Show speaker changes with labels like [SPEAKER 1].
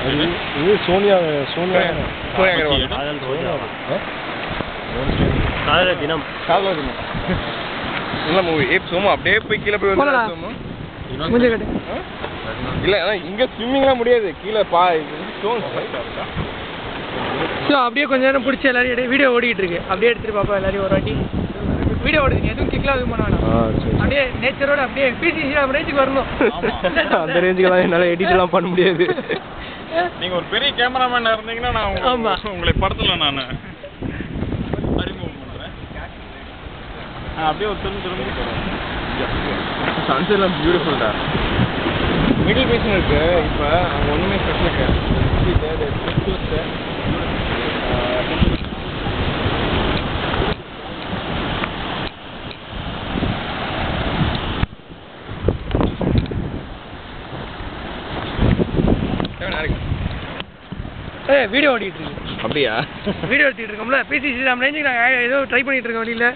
[SPEAKER 1] இது சோனியா
[SPEAKER 2] காதலர் தினம்
[SPEAKER 3] நல்ல மூவி. சோமு அப்படியே போய் கீழே போய் இல்ல இங்க ஸ்விம்மிங்லாம் முடியாது, கீழே
[SPEAKER 4] அப்படியே கொஞ்ச நேரம் பிடிச்சி எல்லாரும் வீடியோ ஓடிக்கிட்டு இருக்கு. அப்படியே எடுத்துட்டு பாப்பா எல்லாரையும் ஒரு வாட்டி வீடியோ ஓடுது. எதுவும் கிளிக்லாம் எதுவும் பண்ண வேணாம். அப்படியே நேச்சரோட அப்படியே பிசி ரேஞ்சுக்கு வரணும்.
[SPEAKER 1] அந்த ரேஞ்சுக்கு தான் என்னால் எடிட்லாம் பண்ண முடியாது.
[SPEAKER 3] நீங்க ஒரு பெரிய கேமராமேனா இருந்தீங்கன்னா நான் உங்களை படத்துல நான் அறிமுகம் பண்றேன். அப்படியே ஒரு திரும்பி சன்செட்லாம் பியூட்டிஃபுல் தான். மிடில் பேசன் இருக்கு. இப்போ அங்கே ஒன்றுமே ஸ்பெஷல் கிடையாது.
[SPEAKER 4] வீடியோ ஓடிட்டு இருக்கு.
[SPEAKER 3] அப்படியா?
[SPEAKER 4] வீடியோ எடுத்துட்டு இருக்கோம்ல பிசி ரேஞ்சுக்கு நாங்கள் ஏதோ ட்ரை பண்ணிட்டு இருக்கோம் வெளியில.